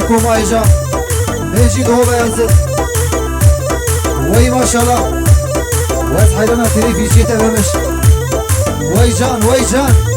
کومایجا هیچی دو بیازد وی ماشالله وز حیرانا تری فیچی تبهمش وی جان وی جان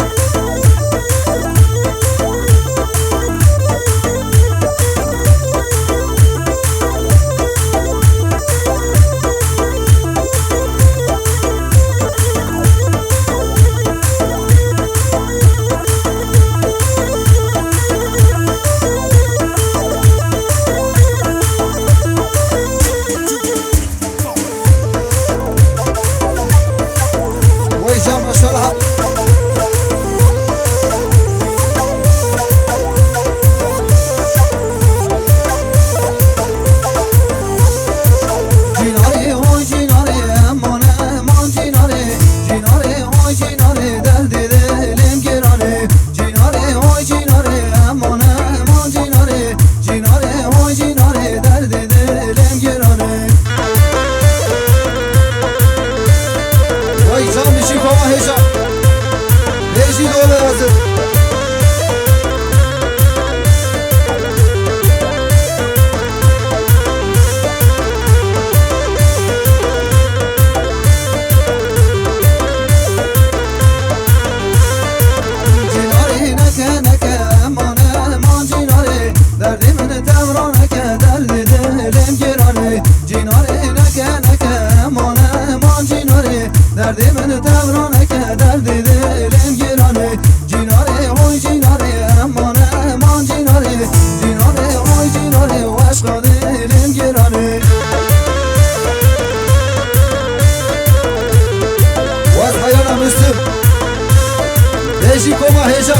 بيجي كوما هيجا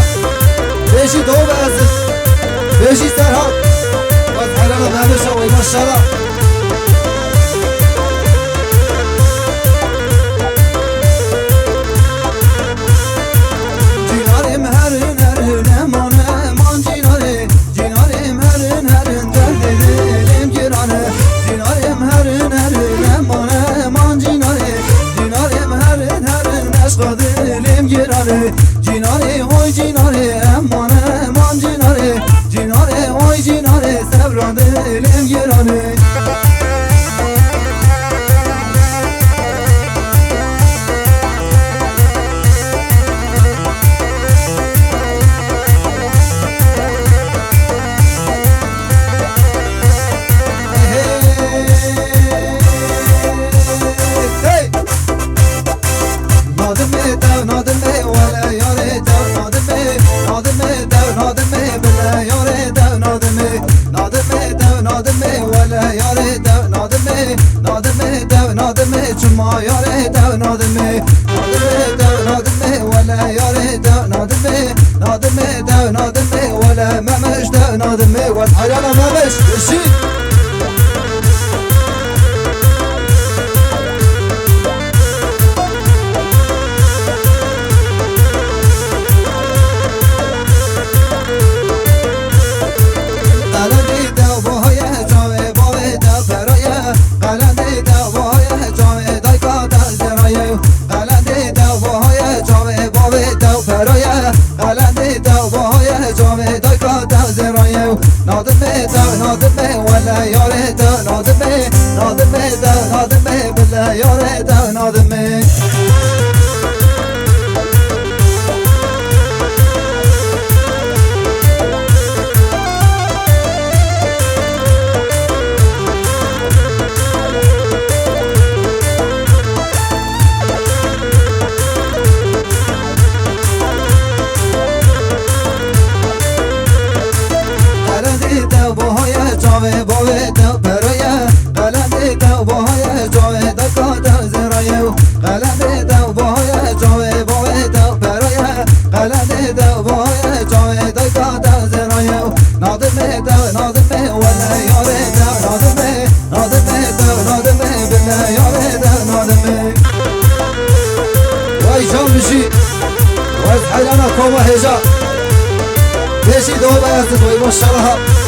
بيجي دو بازل بيجي سرهاد واتحرنا بهمشا وما شاء الله جيناري مهرن هرن امان امان جيناري جيناري مهرن هرن درد دلم گرانه جيناري مهرن هرن امان امان جيناري جيناري مهرن هرن عشق دلم گرانه جیناره وای جیناره امان امان جیناره جیناره وای جیناره صبران دلم گرانه ما یاره دو نادمه نادمه ولا یاره دو نادمه دو نادمه ولا ممش دو نادمه والحيانا ممش بشي نادمه ولا ياري دو نادمه دو نادمه بلا ياري دو نادمه حيرانا كوما هيجا بيجي دو بازد وي ما شاء الله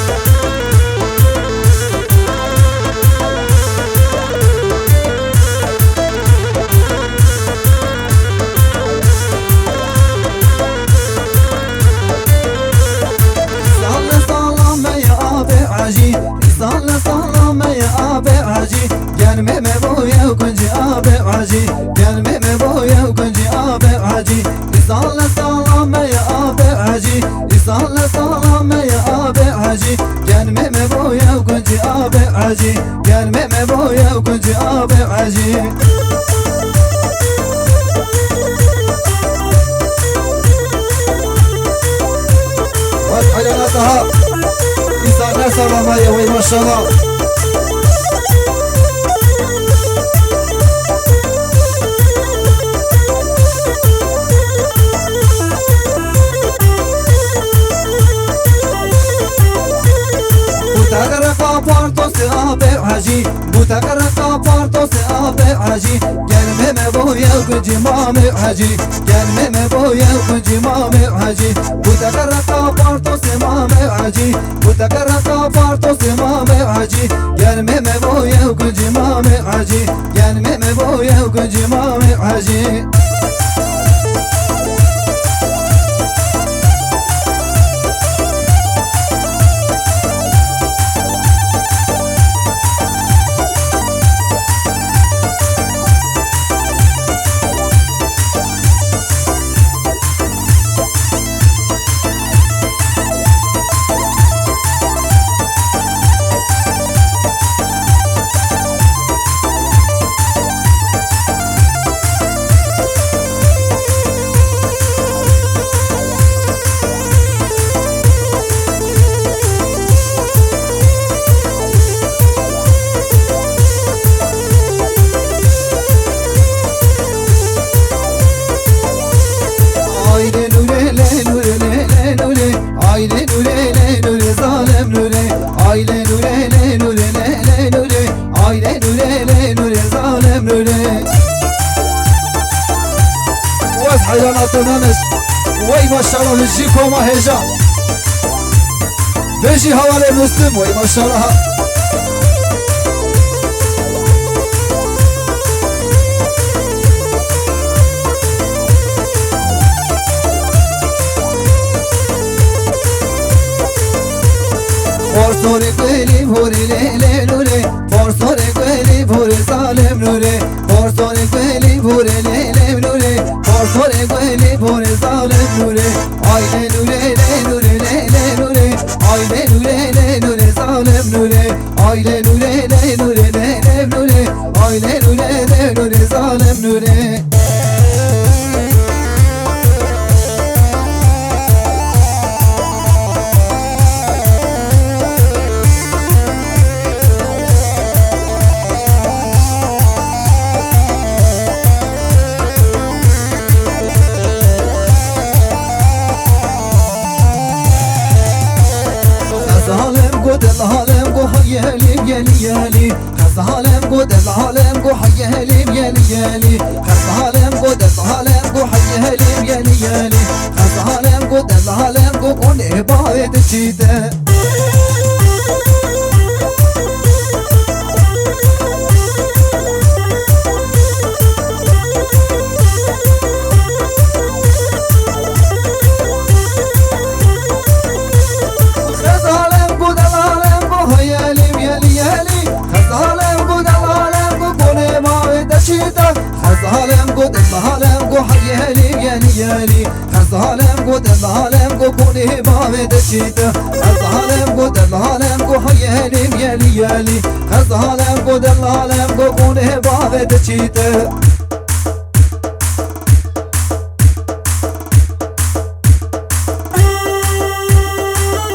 سال سلام يا حاجی گرمه مبایا و کنجی آب حاجی ایسان لسلام یا آب حاجی ایسان لسلام یا آب حاجی گرمه مبایا و کنجی آب حاجی گرمه مبایا و کنجی آب حاجی حياناتها إنسان نسر ما يوي ما شاء الله بوتغرقا بارتوس آب حاجی بوتغرقا بارتوس آب حاجی گرمه مبویا و کنجی مام حاجی گرمه مبویا و کنجی مام حاجی بوتغرقا بارتوس مام حاجی بوتغرقا بارتوس مام حاجی گرمه مبویا و کنجی مام حاجی گرمه مبویا و کنجی مام حاجی حياناتنانش وي ما شاء الله نجيكم ما هجا بيجي حوالي مسلم وي ما شاء الله فورسوري قيلي فوري ليلي نوري فورسوري قيلي فوري سالم نوري فورسوري قيلي فوري ليلي نوري فورسوري قيلي فوري سالم نوري آيلي نوري نوري ليلي نوري آيلي نوري نوري سالم نوري آيلي نوري نوري ليلي نوري آيلي نوري نوري سالم نوري العالم قو حي هليم يلي يلي خز العالم قود العالم قو حي هليم يلي يلي خز العالم قود العالم قو حي هليم يلي يلي خز العالم قود العالم قو كون عباية الشيدة العالم قد العالم قو حي هليم يلي يلي خز العالم قد العالم قو كوني باب دشيته العالم قد العالم قو حي هليم يلي يلي خز العالم قد العالم قو كوني باب دشيته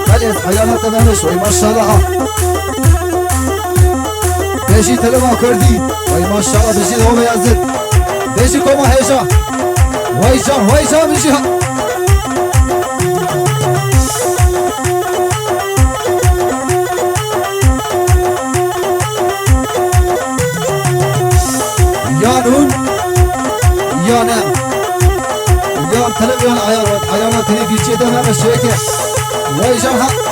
خليت حيانات تمام شوي ما شاء الله بيجي تلما كردي وي ما شاء الله بيجي هو يزد بيجي كوما هيجا ويجا بيجي يا نون يا نام يا تلفزيون عيارات تلفزيون ده ما بشيكه ويجا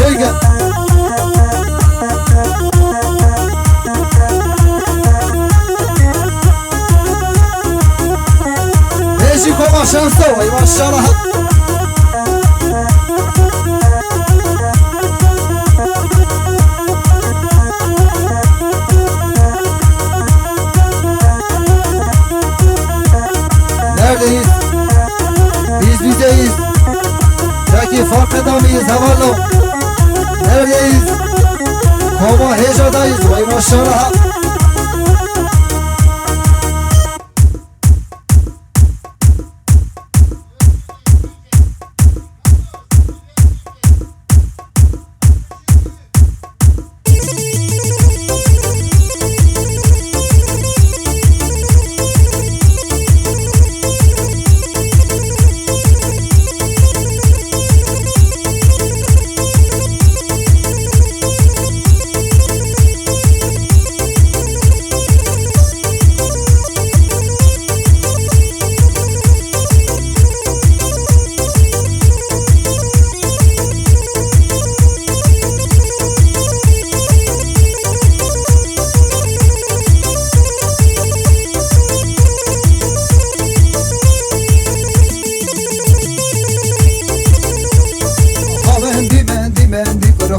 شيقة ايشي كوما شمسة وي ما شاء الله neredeyiz? Biz bizeyiz. Peki farkında mıyız havallo? Neredeyiz? Koma hecadayız. Vay maşallah.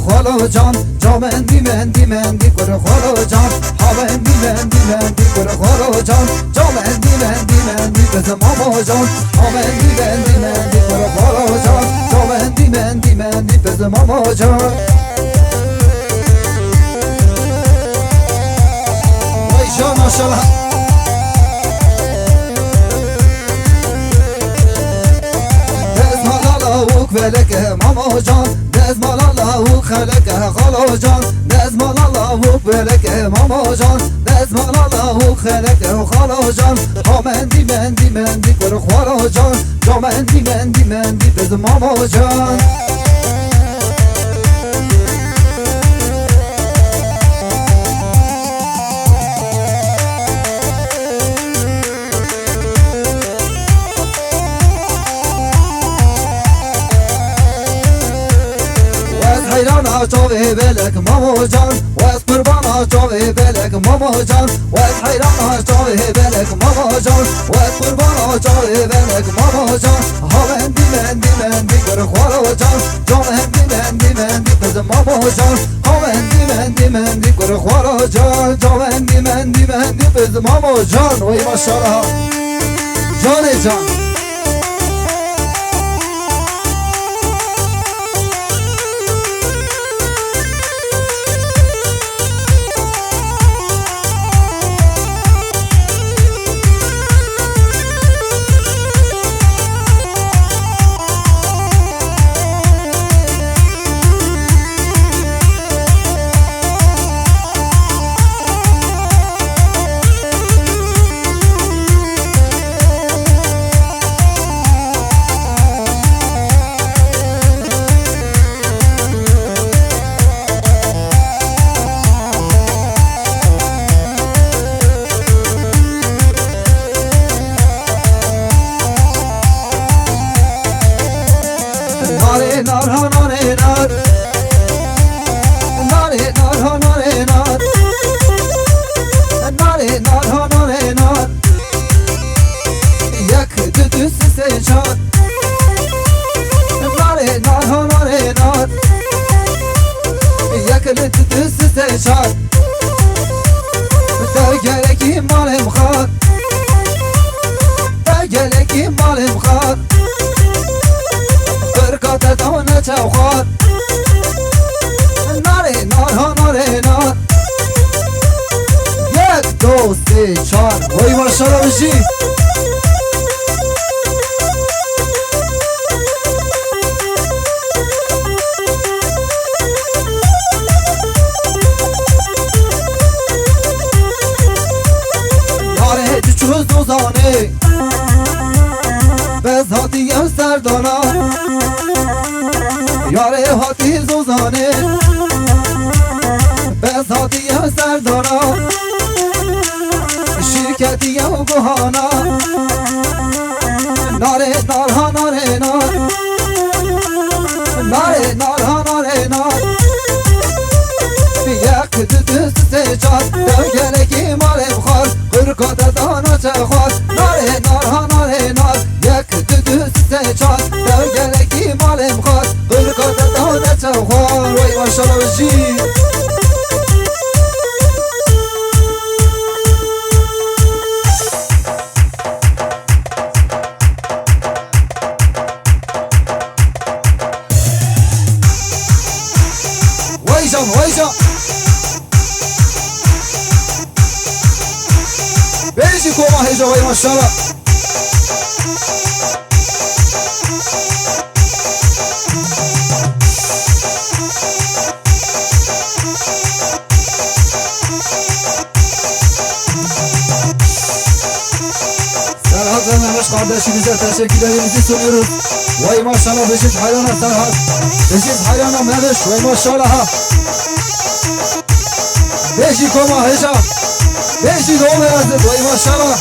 خالو جان جامندی مندی مندی کر خالو جان هاوندی مندی مندی کر خالو جان جامندی مندی مندی بز ماما جان هاوندی مندی مندی کر خالو جان جامندی مندی مندی بز ماما جان وای جان ماشاءالله ولك ماما جان نزمال الله خلق خالو جان نزمال الله ولك ماما جان نزمال الله خلق خالو جان هامندی مندی مندی کر خالو جان جامندی مندی مندی بز ماما جان حيران جاوي بالك ماما جان واس قربان جاوي بالك ماما جان واس حيران جاوي بالك ماما جان واس قربان جاوي بالك ماما جان هاوندي مندي مندي كر خالو جان جامندي مندي مندي بز ماما جان هاوندي مندي مندي كر خالو جان جامندي مندي مندي بز ماما جان وي ما شاء الله جان جان nar ha nare nar nare nar ha nare nar nare nar ha nare nar yak düdüs seçar nare nar ha nare nar yak düdüs seçar da gerek malim khar da gerek malim khar برکات دانه چوخار ناره نار ها ناره نار یک دو سه چار وای ماشاءالله بشی ناره چوز دوزانه بز هاتیم سردانا یاره هاتی زوزانه بز هاتیم سردانا شرکتی و گوهانا ناره نارها ناره نار ناره نارها ناره نار Gafar vay maşallah Beşir. Vay can vay can. Beşir koma heca vay maşallah. Serhat ve Mehmet kardeşimize teşekkürlerimizi sunuyoruz. Vay maşallah Beşir hayrana Serhat. Beşir hayrana Mehmet vay maşallah. Beşir koma heca. Beşir olmayazdı vay maşallah.